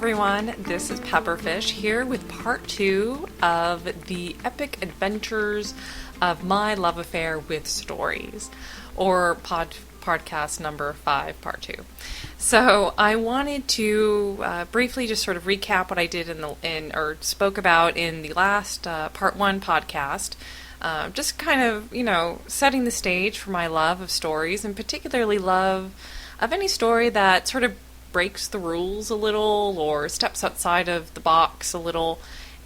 everyone, this is Pepperfish here with part 2 of the epic adventures of my love affair with stories, or podcast number 5, part 2. So I wanted to briefly just sort of recap what I did or spoke about in the last part 1 podcast. Just kind of, setting the stage for my love of stories, and particularly love of any story that sort of breaks the rules a little or steps outside of the box a little,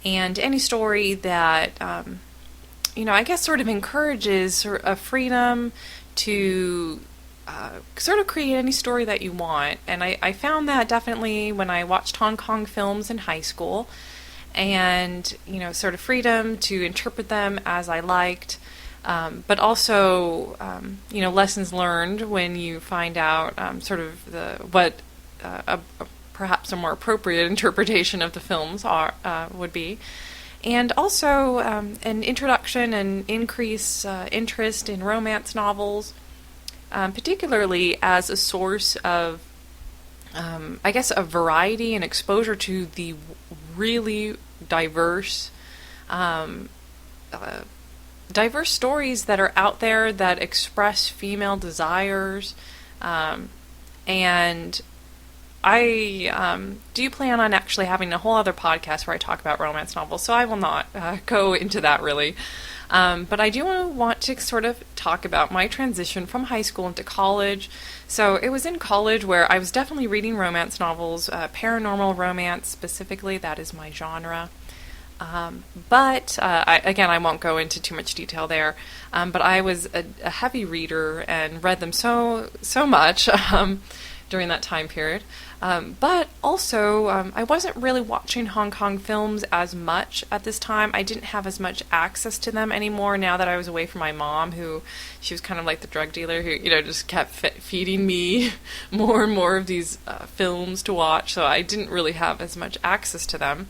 and any story that, I guess sort of encourages a freedom to sort of create any story that you want. And I found that definitely when I watched Hong Kong films in high school, and, sort of freedom to interpret them as I liked, but also, lessons learned when you find out sort of perhaps a more appropriate interpretation of the films would be. And also an introduction and increase interest in romance novels, particularly as a source of, a variety and exposure to the really diverse stories that are out there that express female desires. And I do plan on actually having a whole other podcast where I talk about romance novels, so I will not go into that really. But I do want to sort of talk about my transition from high school into college. So it was in college where I was definitely reading romance novels, paranormal romance specifically, that is my genre. But I won't go into too much detail there. But I was a heavy reader and read them so much during that time period. But also, I wasn't really watching Hong Kong films as much at this time. I didn't have as much access to them anymore now that I was away from my mom, she was kind of like the drug dealer who, just kept feeding me more and more of these films to watch. So I didn't really have as much access to them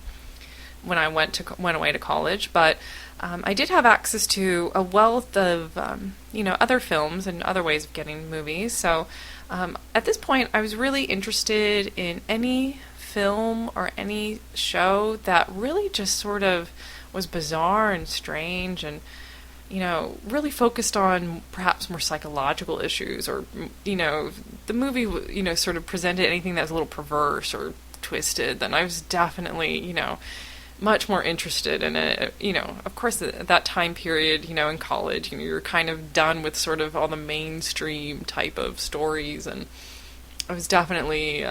when I went away to college. But I did have access to a wealth of, other films and other ways of getting movies. So at this point, I was really interested in any film or any show that really just sort of was bizarre and strange and, really focused on perhaps more psychological issues, or, the movie, sort of presented anything that was a little perverse or twisted. Then I was definitely, much more interested in it. Of course, at that time period, in college, you're kind of done with sort of all the mainstream type of stories, and I was definitely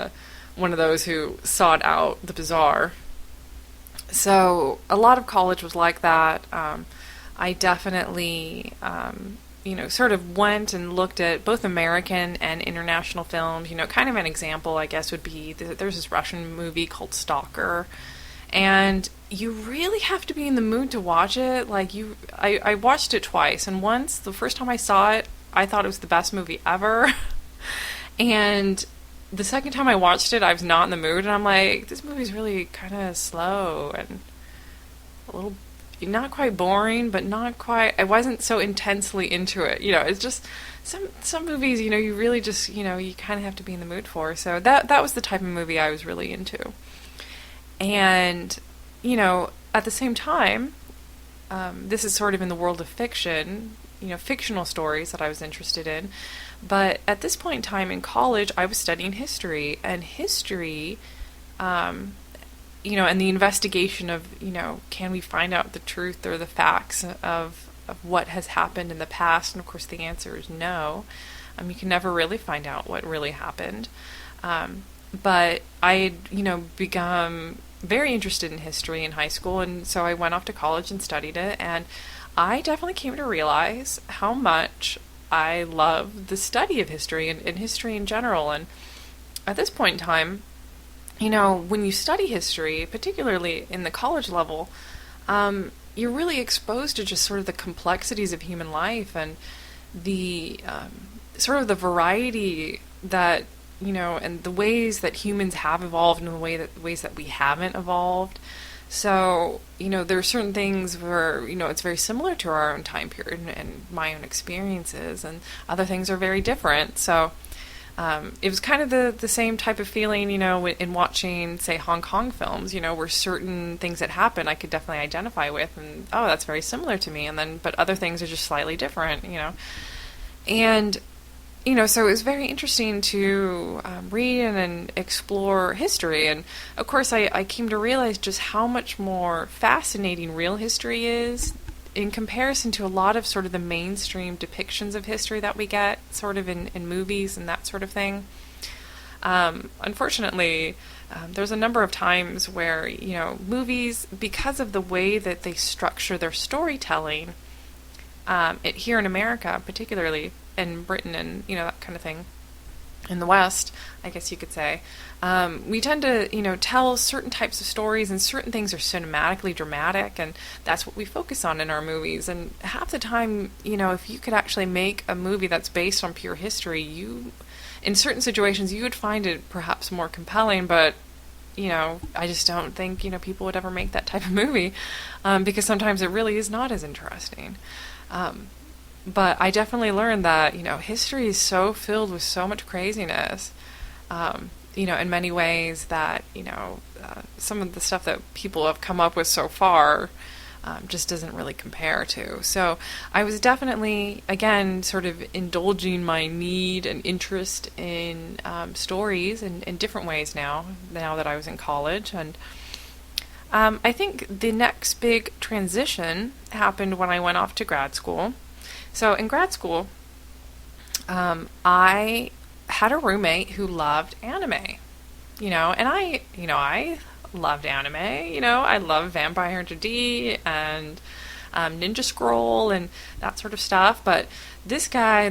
one of those who sought out the bizarre. So a lot of college was like that. I definitely, sort of went and looked at both American and international films. Kind of an example, I guess, would be there's this Russian movie called Stalker. And you really have to be in the mood to watch it. I watched it twice, and once, the first time I saw it, I thought it was the best movie ever. And the second time I watched it, I was not in the mood, and I'm like, this movie's really kind of slow and a little, not quite boring, but not quite, I wasn't so intensely into it. It's just, some movies, you really just, you kind of have to be in the mood for. So that was the type of movie I was really into. And, at the same time, this is sort of in the world of fiction, fictional stories that I was interested in. But at this point in time in college, I was studying history. And history, and the investigation of, can we find out the truth or the facts of what has happened in the past? And, of course, the answer is no. You can never really find out what really happened. But I had, become very interested in history in high school, and so I went off to college and studied it, and I definitely came to realize how much I love the study of history and history in general. And at this point in time, when you study history, particularly in the college level, you're really exposed to just sort of the complexities of human life and the sort of the variety that and the ways that humans have evolved and the ways that we haven't evolved. So, there are certain things where, it's very similar to our own time period and my own experiences, and other things are very different. So, It was kind of the same type of feeling, in watching, say, Hong Kong films, where certain things that happen I could definitely identify with, and oh, that's very similar to me, and then but other things are just slightly different. And so it was very interesting to read and explore history. And of course, I came to realize just how much more fascinating real history is in comparison to a lot of sort of the mainstream depictions of history that we get sort of in movies and that sort of thing. Unfortunately, there's a number of times where, movies, because of the way that they structure their storytelling, here in America, particularly in Britain and, that kind of thing, in the West, I guess you could say, we tend to, tell certain types of stories, and certain things are cinematically dramatic, and that's what we focus on in our movies. And half the time, if you could actually make a movie that's based on pure history, in certain situations, you would find it perhaps more compelling, but I just don't think, people would ever make that type of movie, because sometimes it really is not as interesting. But I definitely learned that, history is so filled with so much craziness, in many ways that, some of the stuff that people have come up with so far just doesn't really compare to. So I was definitely, again, sort of indulging my need and interest in stories in different ways now that I was in college. And I think the next big transition happened when I went off to grad school. So in grad school, I had a roommate who loved anime, and I loved anime, I love Vampire Hunter D and Ninja Scroll and that sort of stuff, but this guy,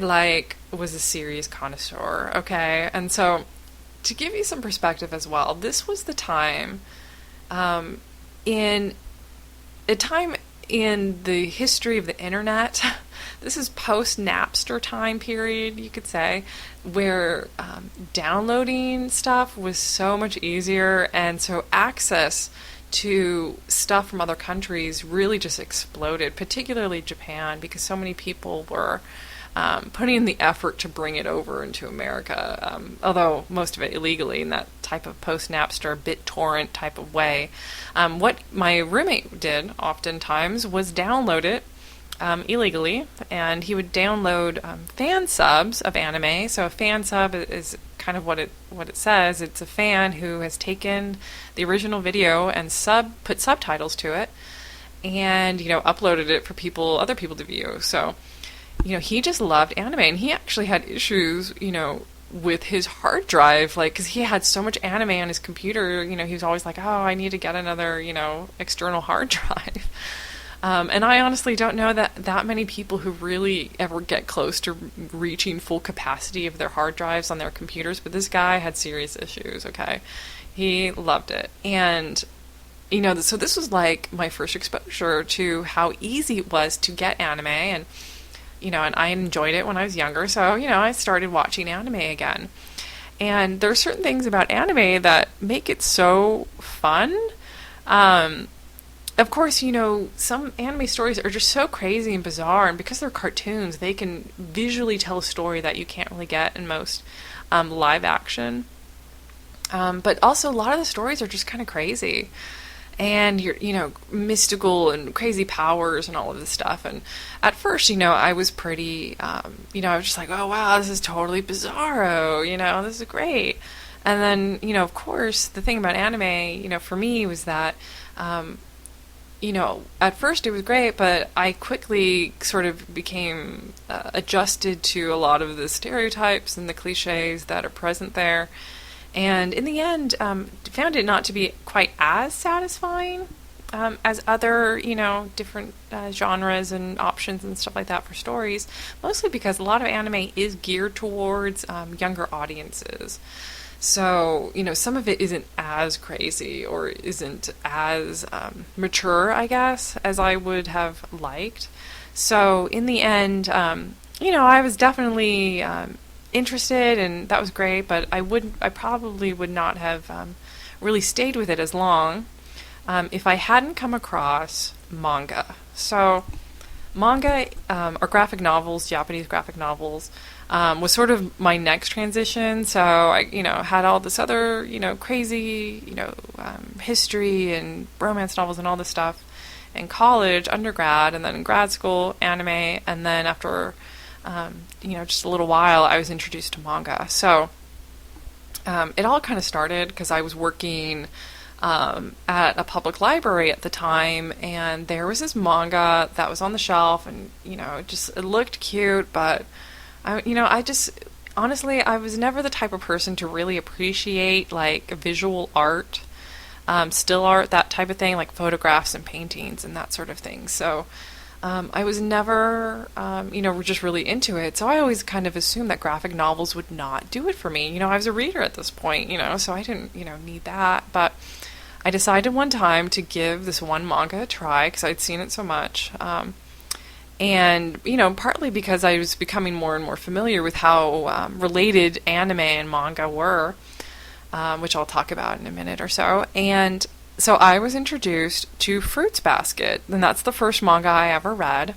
was a serious connoisseur, okay? And so, to give you some perspective as well, this was the time, in the history of the internet. This is post-Napster time period, you could say, where downloading stuff was so much easier, and so access to stuff from other countries really just exploded, particularly Japan, because so many people were putting in the effort to bring it over into America, although most of it illegally in that type of post-Napster BitTorrent type of way. What my roommate did oftentimes was download it illegally, and he would download fan subs of anime. So a fan sub is kind of what it says. It's a fan who has taken the original video and put subtitles to it, and uploaded it for other people to view. So he just loved anime, and he actually had issues with his hard drive, because he had so much anime on his computer. He was always like, oh, I need to get another external hard drive. And I honestly don't know that many people who really ever get close to reaching full capacity of their hard drives on their computers, but this guy had serious issues, okay? He loved it. And, so this was my first exposure to how easy it was to get anime, and, and I enjoyed it when I was younger, so, I started watching anime again. And there are certain things about anime that make it so fun. Of course, some anime stories are just so crazy and bizarre, and because they're cartoons, they can visually tell a story that you can't really get in most live action. But also, a lot of the stories are just kind of crazy, and you're, mystical and crazy powers and all of this stuff. And at first, I was pretty, I was just like, oh wow, this is totally bizarro, this is great. And then, of course, the thing about anime, for me was that, at first it was great, but I quickly sort of became adjusted to a lot of the stereotypes and the cliches that are present there. And in the end, found it not to be quite as satisfying as other, different genres and options and stuff like that for stories, mostly because a lot of anime is geared towards younger audiences. So, some of it isn't as crazy or isn't as mature, I guess, as I would have liked. So, in the end, I was definitely interested, and that was great, but I probably would not have really stayed with it as long if I hadn't come across manga. So, manga or graphic novels, Japanese graphic novels, was sort of my next transition. So I, had all this other, crazy, history and romance novels and all this stuff in college, undergrad, and then in grad school, anime, and then after, just a little while, I was introduced to manga. So it all kind of started because I was working at a public library at the time, and there was this manga that was on the shelf, and it looked cute, but I just honestly, I was never the type of person to really appreciate like visual art, still art, that type of thing, like photographs and paintings and that sort of thing. So I was never, just really into it. So I always kind of assumed that graphic novels would not do it for me. I was a reader at this point, so I didn't, need that. But I decided one time to give this one manga a try because I'd seen it so much. And, partly because I was becoming more and more familiar with how related anime and manga were, which I'll talk about in a minute or so. And so I was introduced to Fruits Basket, and that's the first manga I ever read.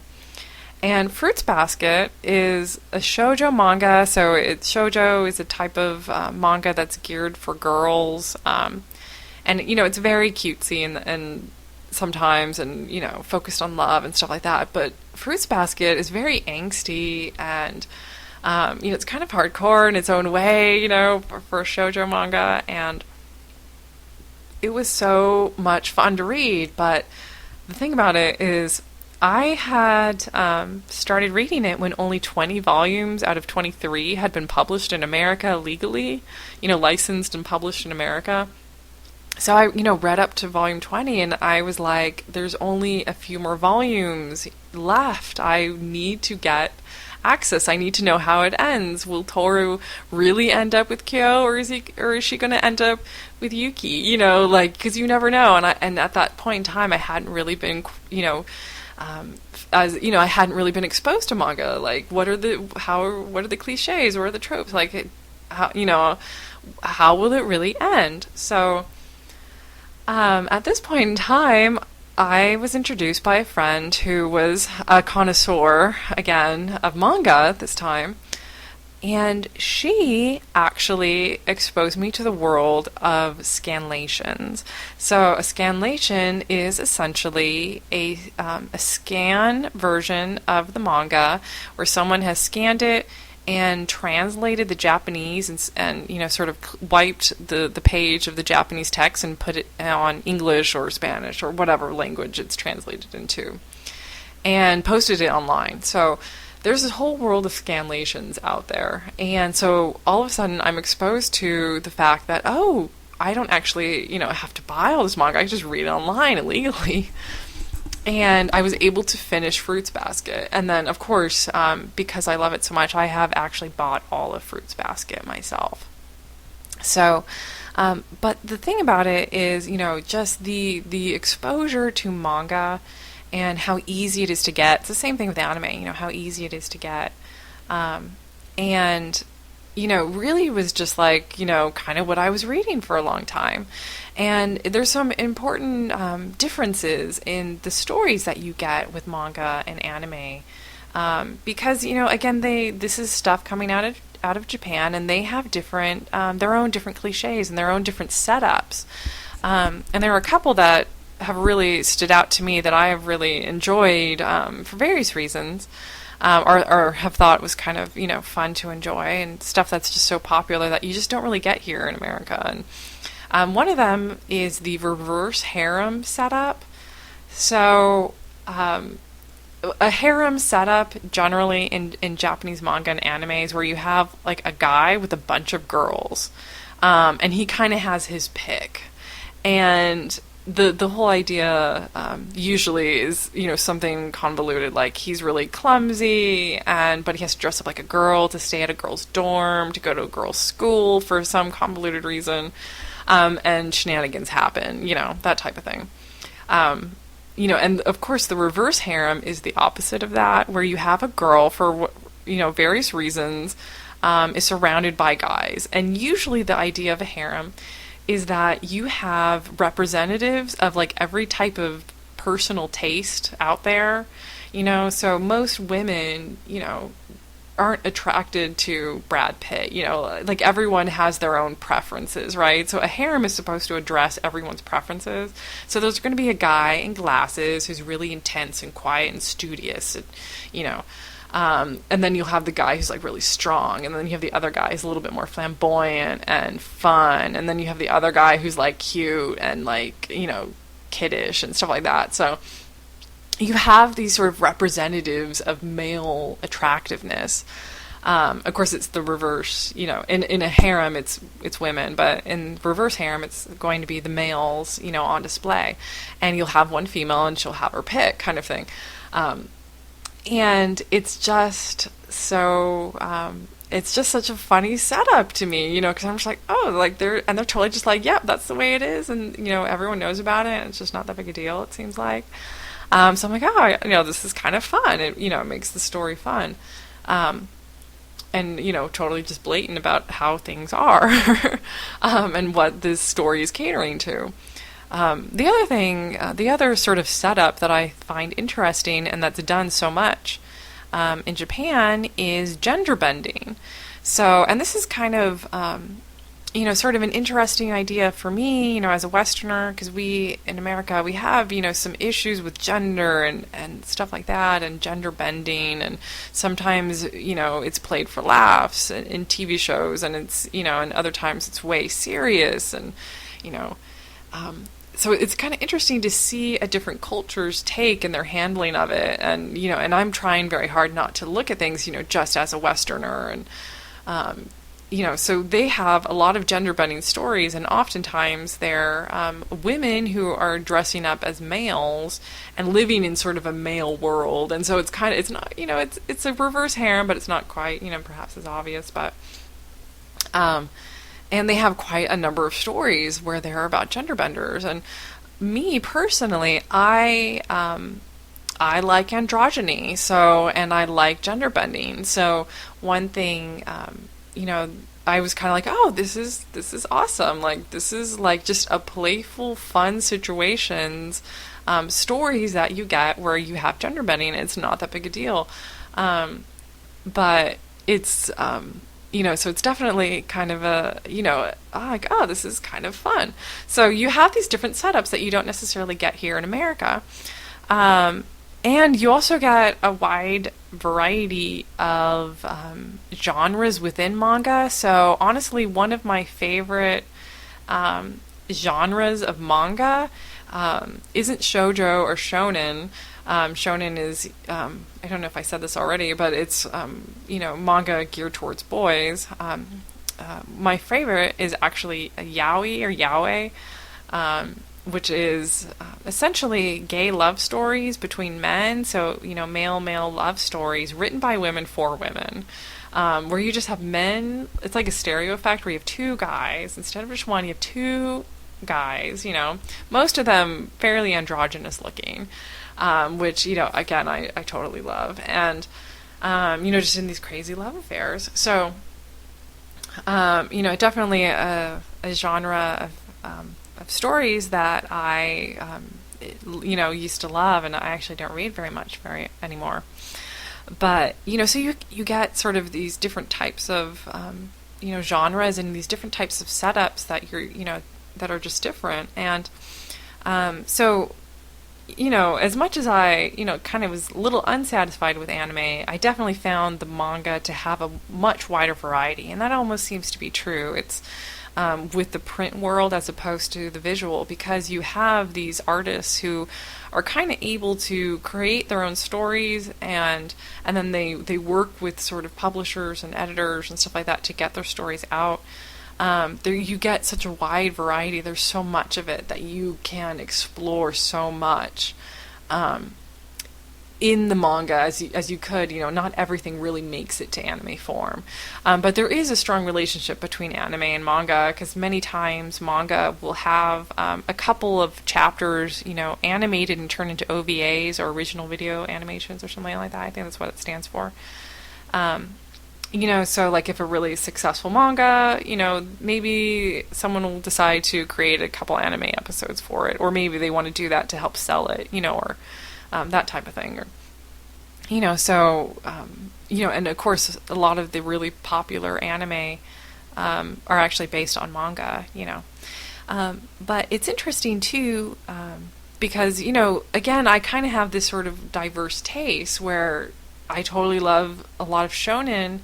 And Fruits Basket is a shoujo manga, so shoujo is a type of manga that's geared for girls. And, it's very cutesy and sometimes and, focused on love and stuff like that. But Fruits Basket is very angsty and, it's kind of hardcore in its own way, for a shoujo manga. And it was so much fun to read, but the thing about it is I had started reading it when only 20 volumes out of 23 had been published in America legally, licensed and published in America. So I, read up to volume 20, and I was like, there's only a few more volumes left. I need to get access. I need to know how it ends. Will Toru really end up with Kyo, or is she going to end up with Yuki? Because you never know. And at that point in time, I hadn't really been, I hadn't really been exposed to manga. Like, what are the cliches? What are the tropes? Like, how will it really end? So, at this point in time, I was introduced by a friend who was a connoisseur, again, of manga at this time, and she actually exposed me to the world of scanlations. So a scanlation is essentially a scan version of the manga where someone has scanned it and translated the Japanese and sort of wiped the page of the Japanese text and put it on English or Spanish or whatever language it's translated into and posted it online. So there's this whole world of scanlations out there. And so all of a sudden I'm exposed to the fact that, I don't actually, have to buy all this manga. I can just read it online illegally. And I was able to finish Fruits Basket. And then, of course, because I love it so much, I have actually bought all of Fruits Basket myself. So, but the thing about it is, just the exposure to manga and how easy it is to get. It's the same thing with anime, how easy it is to get. And, really was just like, kind of what I was reading for a long time. And there's some important differences in the stories that you get with manga and anime, because again, this is stuff coming out of Japan, and they have different their own different cliches and their own different setups. And there are a couple that have really stood out to me that I have really enjoyed for various reasons, or have thought was kind of fun to enjoy, and stuff that's just so popular that you just don't really get here in America. And one of them is the reverse harem setup. So, a harem setup generally in Japanese manga and anime is where you have like a guy with a bunch of girls, and he kind of has his pick. And the whole idea usually is something convoluted, like he's really clumsy but he has to dress up like a girl to stay at a girl's dorm, to go to a girl's school for some convoluted reason. And shenanigans happen, that type of thing. And of course the reverse harem is the opposite of that, where you have a girl for, various reasons, is surrounded by guys. And usually the idea of a harem is that you have representatives of like every type of personal taste out there, so most women, aren't attracted to Brad Pitt. Like everyone has their own preferences, right? So a harem is supposed to address everyone's preferences. So there's going to be a guy in glasses who's really intense and quiet and studious, and then you'll have the guy who's like really strong, and then you have the other guy who's a little bit more flamboyant and fun, and then you have the other guy who's like cute and like, kiddish and stuff like that. So you have these sort of representatives of male attractiveness. Of course, it's the reverse. In a harem, it's women, but in reverse harem, it's going to be the males, on display, and you'll have one female, and she'll have her pick, kind of thing. And it's just so. It's just such a funny setup to me, because I'm just like, oh, like they're totally just like, yep, that's the way it is, and everyone knows about it, and it's just not that big a deal, it seems like. So I'm like, oh, this is kind of fun. It, it makes the story fun. And, totally just blatant about how things are, and what this story is catering to. The other sort of setup that I find interesting and that's done so much in Japan is gender bending. So, and this is kind of, sort of an interesting idea for me, as a Westerner, because we, in America, we have, some issues with gender and stuff like that, and gender bending, and sometimes, it's played for laughs in TV shows, and it's, and other times it's way serious, and, so it's kind of interesting to see a different culture's take and their handling of it, and, and I'm trying very hard not to look at things, just as a Westerner, and, so they have a lot of gender bending stories, and oftentimes they're women who are dressing up as males and living in sort of a male world. And so it's not, it's a reverse harem, but it's not quite, perhaps as obvious, but, and they have quite a number of stories where they're about gender benders. And me personally, I like androgyny, and I like gender bending. So one thing, I was kind of like, oh, this is awesome. Like, this is like just a playful, fun situations, stories that you get where you have gender bending. It's not that big a deal. But it's, so it's definitely kind of a, like, oh, this is kind of fun. So you have these different setups that you don't necessarily get here in America. And you also get a wide variety of genres within manga. So honestly, one of my favorite genres of manga isn't shoujo or shonen. Shonen is, I don't know if I said this already, but it's, manga geared towards boys. My favorite is actually a yaoi or yaoi, which is essentially gay love stories between men. So, male love stories written by women for women, where you just have men. It's like a stereo effect where you have two guys. Instead of just one, you have two guys, most of them fairly androgynous looking, which, again, I totally love. And, just in these crazy love affairs. So, definitely a genre of stories that I, used to love, and I actually don't read very much anymore. But, so you get sort of these different types of, genres and these different types of setups that that are just different. And, so, as much as I, kind of was a little unsatisfied with anime, I definitely found the manga to have a much wider variety, and that almost seems to be true. It's with the print world as opposed to the visual, because you have these artists who are kind of able to create their own stories, and then they work with sort of publishers and editors and stuff like that to get their stories out. There you get such a wide variety. There's so much of it that you can explore so much in the manga as you could. Not everything really makes it to anime form, but there is a strong relationship between anime and manga, because many times manga will have a couple of chapters animated and turned into OVAs, or original video animations, or something like that. I think that's what it stands for. So like if a really successful manga, maybe someone will decide to create a couple anime episodes for it, or maybe they want to do that to help sell it, or that type of thing. Or, and of course, a lot of the really popular anime are actually based on manga. But it's interesting too, because, again, I kind of have this sort of diverse taste where I totally love a lot of shonen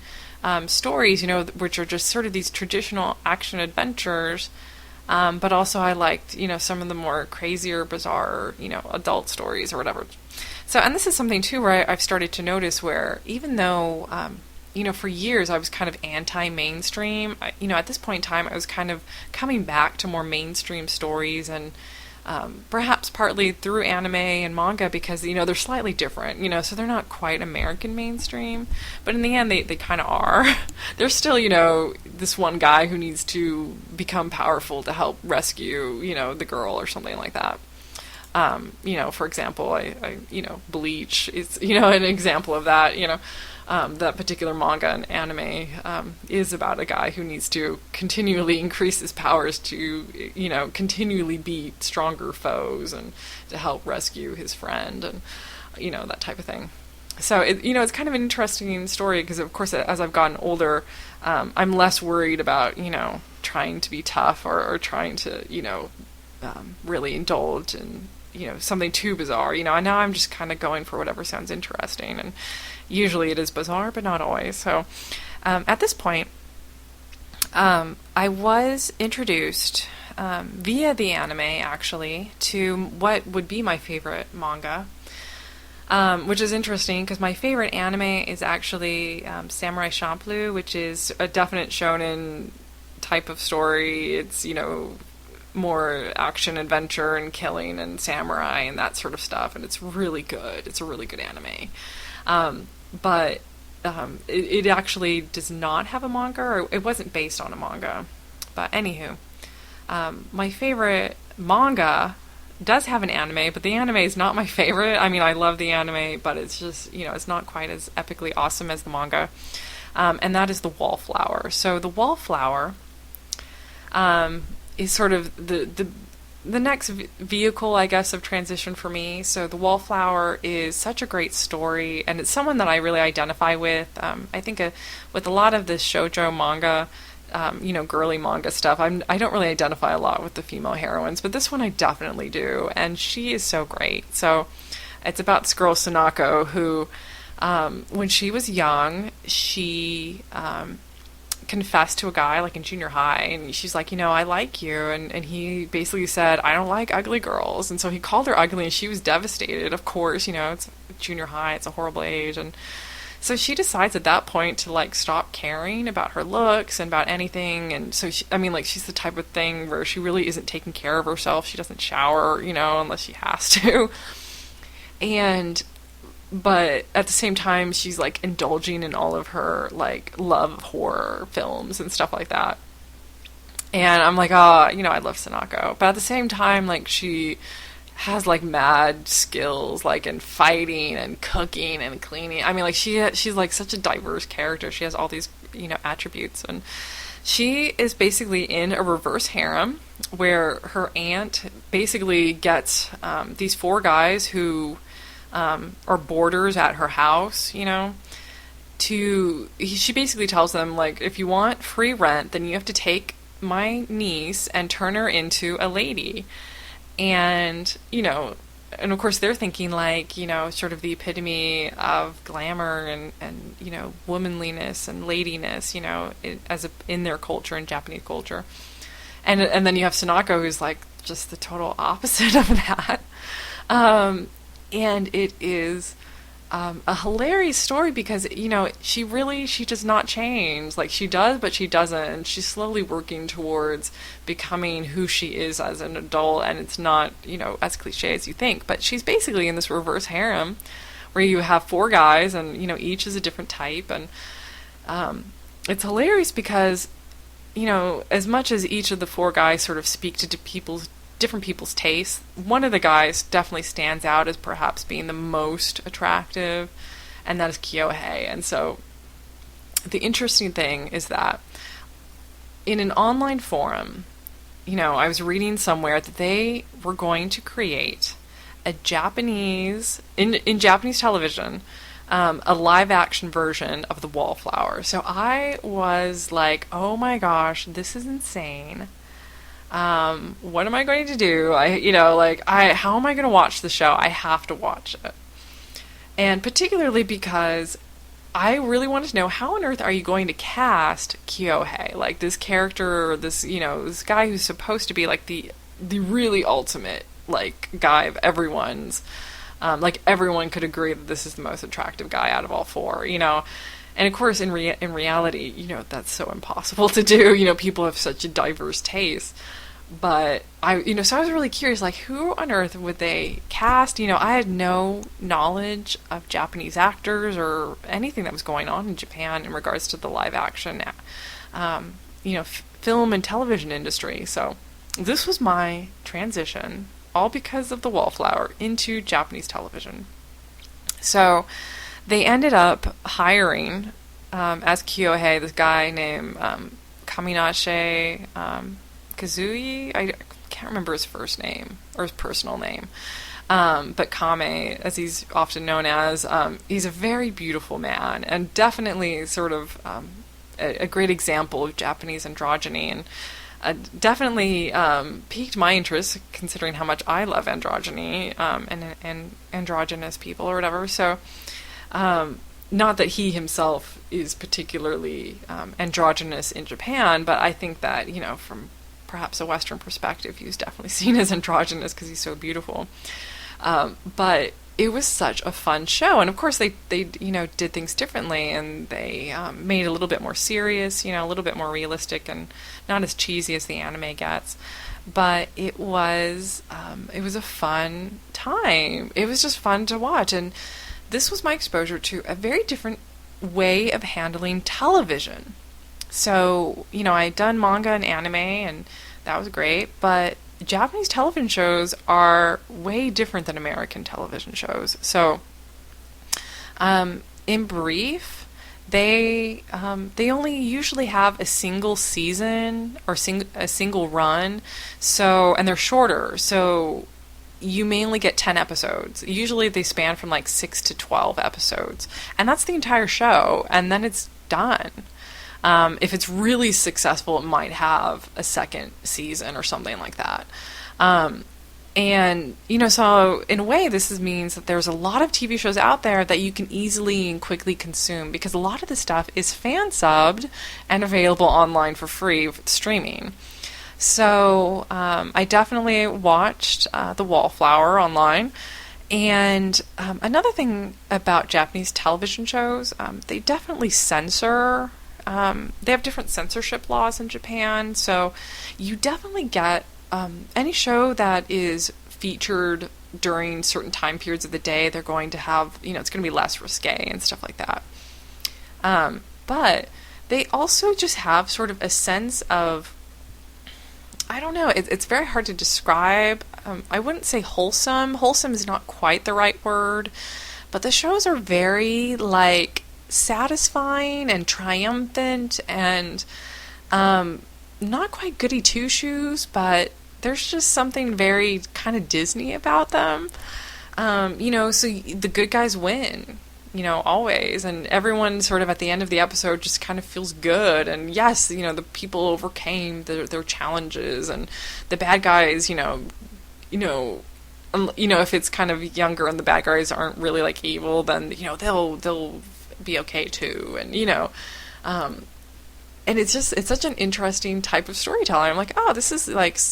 stories, which are just sort of these traditional action adventures. But also I liked, some of the more crazier, bizarre, adult stories or whatever. So, and this is something too where I've started to notice where even though, for years I was kind of anti-mainstream, at this point in time I was kind of coming back to more mainstream stories, and perhaps partly through anime and manga because, they're slightly different, so they're not quite American mainstream, but in the end they kind of are. There's still, this one guy who needs to become powerful to help rescue, the girl or something like that. For example, I Bleach is, an example of that, that particular manga and anime is about a guy who needs to continually increase his powers to, continually beat stronger foes and to help rescue his friend and, that type of thing. So, it's kind of an interesting story because, of course, as I've gotten older, I'm less worried about, trying to be tough or trying to, really indulge in, something too bizarre, and now I'm just kind of going for whatever sounds interesting, and usually it is bizarre, but not always. So, at this point, I was introduced via the anime, actually, to what would be my favorite manga, which is interesting because my favorite anime is actually Samurai Champloo, which is a definite shonen type of story. It's, more action, adventure, and killing, and samurai, and that sort of stuff, and it's really good. It's a really good anime. But it actually does not have a manga, or it wasn't based on a manga. But anywho, my favorite manga does have an anime, but the anime is not my favorite. I mean, I love the anime, but it's just, it's not quite as epically awesome as the manga. And that is The Wallflower. So The Wallflower is sort of the next vehicle, I guess, of transition for me. So The Wallflower is such a great story, and it's someone that I really identify with. I think with a lot of this shoujo manga, girly manga stuff, I don't really identify a lot with the female heroines, but this one I definitely do, and she is so great. So it's about this girl, Sanako, who, when she was young, she confessed to a guy like in junior high, and she's like, I like you, and he basically said, I don't like ugly girls, and so he called her ugly, and she was devastated. Of course, it's junior high, it's a horrible age, and so she decides at that point to like stop caring about her looks and about anything. And so she's the type of thing where she really isn't taking care of herself. She doesn't shower, unless she has to. But at the same time, she's like indulging in all of her like love of horror films and stuff like that. And I'm like, I love Sanako. But at the same time, like, she has like mad skills like in fighting and cooking and cleaning. I mean, like, she's like such a diverse character. She has all these, attributes. And she is basically in a reverse harem where her aunt basically gets these 4 guys who are boarders at her house, she basically tells them, like, if you want free rent, then you have to take my niece and turn her into a lady. And, and of course they're thinking like, sort of the epitome of glamour and womanliness and ladiness, in their culture, in Japanese culture. And then you have Sanako, who's like just the total opposite of that. And it is a hilarious story because, she does not change. Like, she does, but she doesn't. She's slowly working towards becoming who she is as an adult, and it's not, as cliche as you think. But she's basically in this reverse harem where you have 4 guys, and, each is a different type. And it's hilarious because, as much as each of the 4 guys sort of speak to different people's tastes, one of the guys definitely stands out as perhaps being the most attractive, and that is Kyohei. And so the interesting thing is that in an online forum, I was reading somewhere that they were going to create a Japanese, in Japanese television, a live action version of The Wallflower. So I was like, oh my gosh, this is insane. What am I going to do? How am I going to watch the show? I have to watch it. And particularly because I really wanted to know, how on earth are you going to cast Kyohei? Like, this character, this guy who's supposed to be like the really ultimate, like, guy of everyone's. Like, everyone could agree that this is the most attractive guy out of all four, And of course, in reality, that's so impossible to do. People have such a diverse taste. But so I was really curious, like, who on earth would they cast? I had no knowledge of Japanese actors or anything that was going on in Japan in regards to the live action, film and television industry. So this was my transition, all because of The Wallflower, into Japanese television. So they ended up hiring, as Kyohei, this guy named Kaminache Kazui. I can't remember his first name or his personal name, but Kame, as he's often known as, he's a very beautiful man and definitely sort of a great example of Japanese androgyny, and definitely piqued my interest, considering how much I love androgyny and androgynous people or whatever. So not that he himself is particularly androgynous in Japan, but I think that, from perhaps a Western perspective, he was definitely seen as androgynous because he's so beautiful. But it was such a fun show, and of course they did things differently, and they made it a little bit more serious, a little bit more realistic, and not as cheesy as the anime gets. But it was a fun time. It was just fun to watch, and this was my exposure to a very different way of handling television. So, I'd done manga and anime, and that was great, but Japanese television shows are way different than American television shows. So, in brief, they only usually have a single season or a single run, and they're shorter, so you mainly get 10 episodes. Usually they span from like 6 to 12 episodes, and that's the entire show, and then it's done. If it's really successful, it might have a second season or something like that. And, so in a way, means that there's a lot of TV shows out there that you can easily and quickly consume, because a lot of the stuff is fan-subbed and available online for free streaming. So I definitely watched The Wallflower online. And another thing about Japanese television shows, they definitely censor. They have different censorship laws in Japan, so you definitely get any show that is featured during certain time periods of the day, they're going to have, it's going to be less risque and stuff like that. But they also just have sort of a sense of, I don't know, it's very hard to describe. I wouldn't say wholesome. Wholesome is not quite the right word, but the shows are very, like, satisfying and triumphant and not quite goody two-shoes, but there's just something very kind of Disney about them. So the good guys win, always, and everyone sort of at the end of the episode just kind of feels good, and yes, the people overcame their challenges, and the bad guys, if it's kind of younger and the bad guys aren't really like evil, then they'll be okay too, and and it's such an interesting type of storytelling. I'm like, oh, this is like it's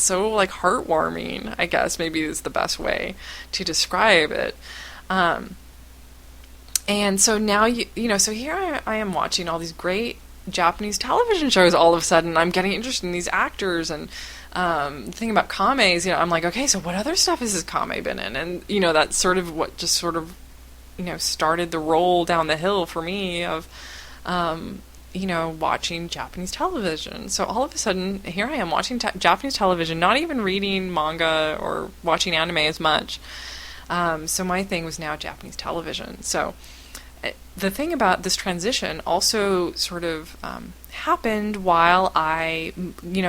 so like heartwarming, I guess maybe is the best way to describe it. And so now so here I am watching all these great Japanese television shows. All of a sudden I'm getting interested in these actors, and the thing about Kame is, I'm like, okay, so what other stuff has this Kame been in? And that's sort of what just sort of started the roll down the hill for me of, watching Japanese television. So all of a sudden, here I am watching Japanese television, not even reading manga or watching anime as much. So my thing was now Japanese television. So the thing about this transition also sort of happened while I,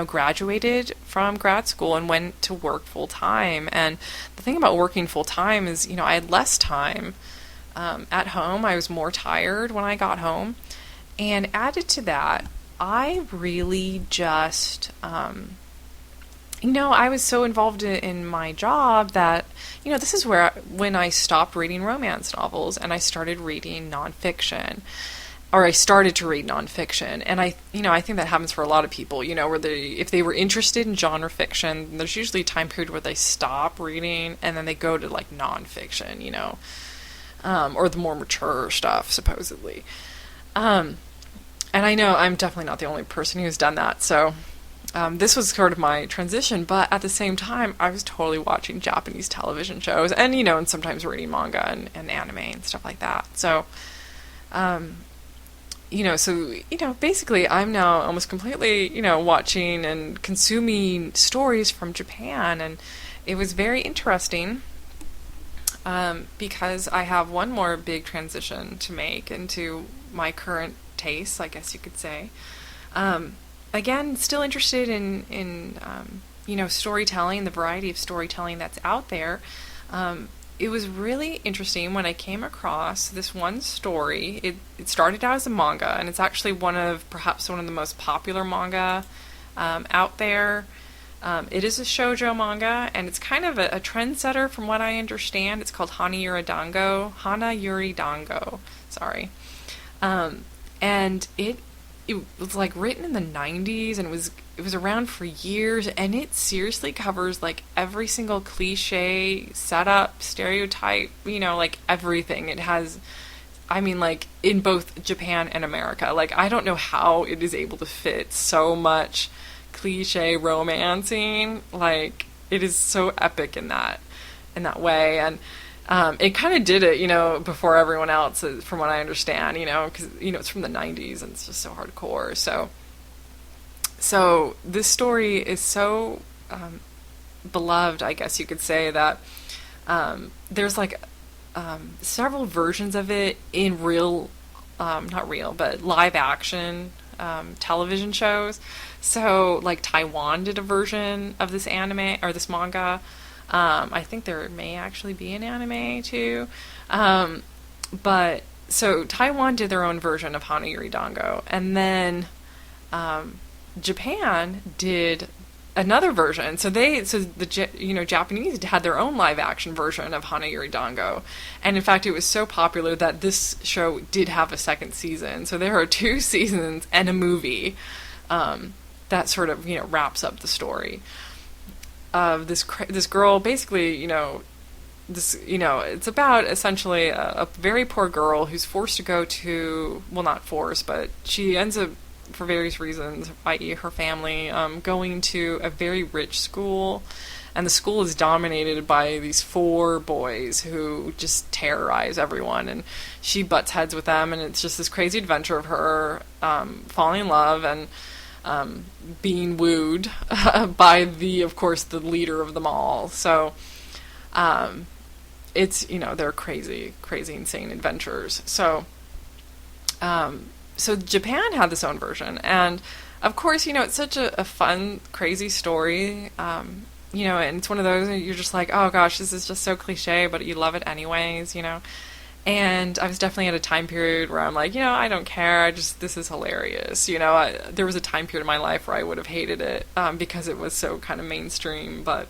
graduated from grad school and went to work full time. And the thing about working full time is, I had less time at home. I was more tired when I got home. And added to that, I really just, I was so involved in my job that, this is when I stopped reading romance novels and I started reading nonfiction. Or I started to read nonfiction. And I think that happens for a lot of people, where if they were interested in genre fiction, there's usually a time period where they stop reading and then they go to like nonfiction, or the more mature stuff, supposedly. And I know I'm definitely not the only person who's done that. So this was sort of my transition. But at the same time, I was totally watching Japanese television shows and, and sometimes reading manga and anime and stuff like that. So, basically I'm now almost completely, watching and consuming stories from Japan. And it was very interesting because I have one more big transition to make into my current tastes, I guess you could say. Again, still interested in storytelling, the variety of storytelling that's out there. It was really interesting when I came across this one story. It started out as a manga, and it's actually perhaps one of the most popular manga out there. It is a shoujo manga, and it's kind of a trendsetter from what I understand. It's called Hana Yuri Dango. Sorry. And it was like written in the 90s, and it was around for years, and it seriously covers like every single cliche, setup, stereotype, like everything. It has, like in both Japan and America. Like I don't know how it is able to fit so much cliche romancing. Like it is so epic in that way. And it kind of did it, before everyone else, from what I understand, because, it's from the 90s and it's just so hardcore. So this story is so beloved, I guess you could say, that there's like several versions of it in not real, but live action television shows. So like Taiwan did a version of this anime or this manga. I think there may actually be an anime too. But so Taiwan did their own version of Hana Yuri Dango, and then Japan did another version. So the Japanese had their own live action version of Hana Yuri Dango, and in fact it was so popular that this show did have a second season. So there are 2 seasons and a movie that sort of wraps up the story of this girl. Basically, it's about essentially a very poor girl who's forced to go to, well, not forced, but she ends up, for various reasons, i.e. her family, going to a very rich school, and the school is dominated by these 4 boys who just terrorize everyone, and she butts heads with them, and it's just this crazy adventure of her falling in love and being wooed by of course, the leader of them all. So it's, they're crazy, insane adventures. So Japan had this own version, and of course, it's such a fun, crazy story, and it's one of those you're just like, oh gosh, this is just so cliche, but you love it anyways, And I was definitely at a time period where I'm like, I don't care. This is hilarious. There was a time period in my life where I would have hated it because it was so kind of mainstream. But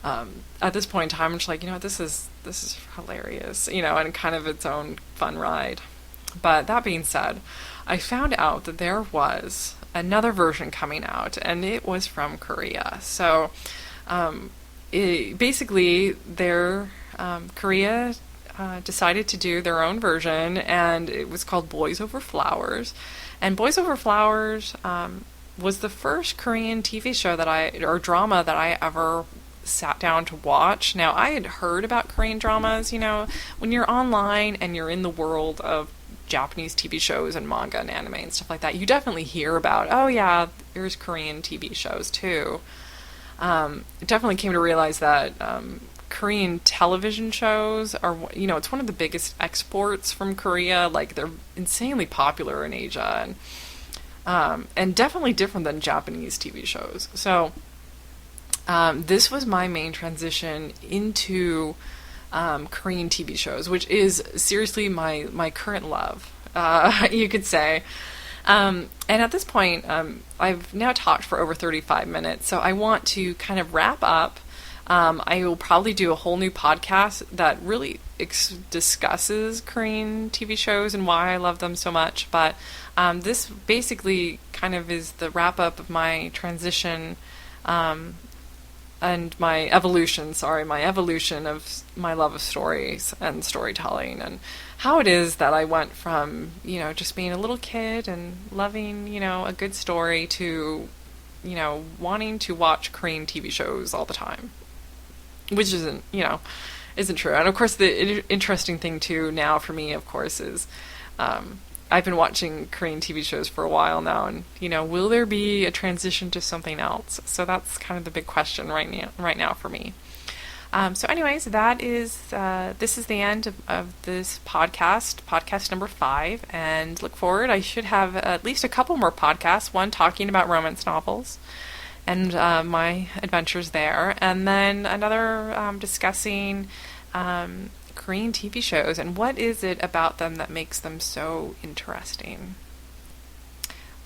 at this point in time, I'm just like, this is hilarious, and kind of its own fun ride. But that being said, I found out that there was another version coming out, and it was from Korea. So basically, Korea decided to do their own version, and it was called Boys Over Flowers. And Boys Over Flowers was the first Korean TV show or drama that I ever sat down to watch. Now, I had heard about Korean dramas, when you're online and you're in the world of Japanese TV shows and manga and anime and stuff like that, you definitely hear about, oh yeah, there's Korean TV shows too. Definitely came to realize that Korean television shows are, it's one of the biggest exports from Korea. Like, they're insanely popular in Asia, and definitely different than Japanese TV shows. So this was my main transition into Korean TV shows, which is seriously my current love, you could say. And at this point, I've now talked for over 35 minutes, so I want to kind of wrap up. I will probably do a whole new podcast that really discusses Korean TV shows and why I love them so much. But this basically kind of is the wrap up of my transition and my evolution of my love of stories and storytelling, and how it is that I went from, just being a little kid and loving, a good story to, wanting to watch Korean TV shows all the time. Which isn't true. And of course, the interesting thing too now for me, of course, is I've been watching Korean TV shows for a while now, and will there be a transition to something else? So that's kind of the big question right now for me. So anyways, this is the end of this podcast number 5, and look forward. I should have at least a couple more podcasts, one talking about romance novels and my adventures there, and then another discussing Korean TV shows and what is it about them that makes them so interesting.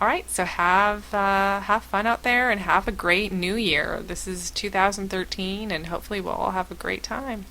All right, so have fun out there and have a great new year. This is 2013, and hopefully we'll all have a great time.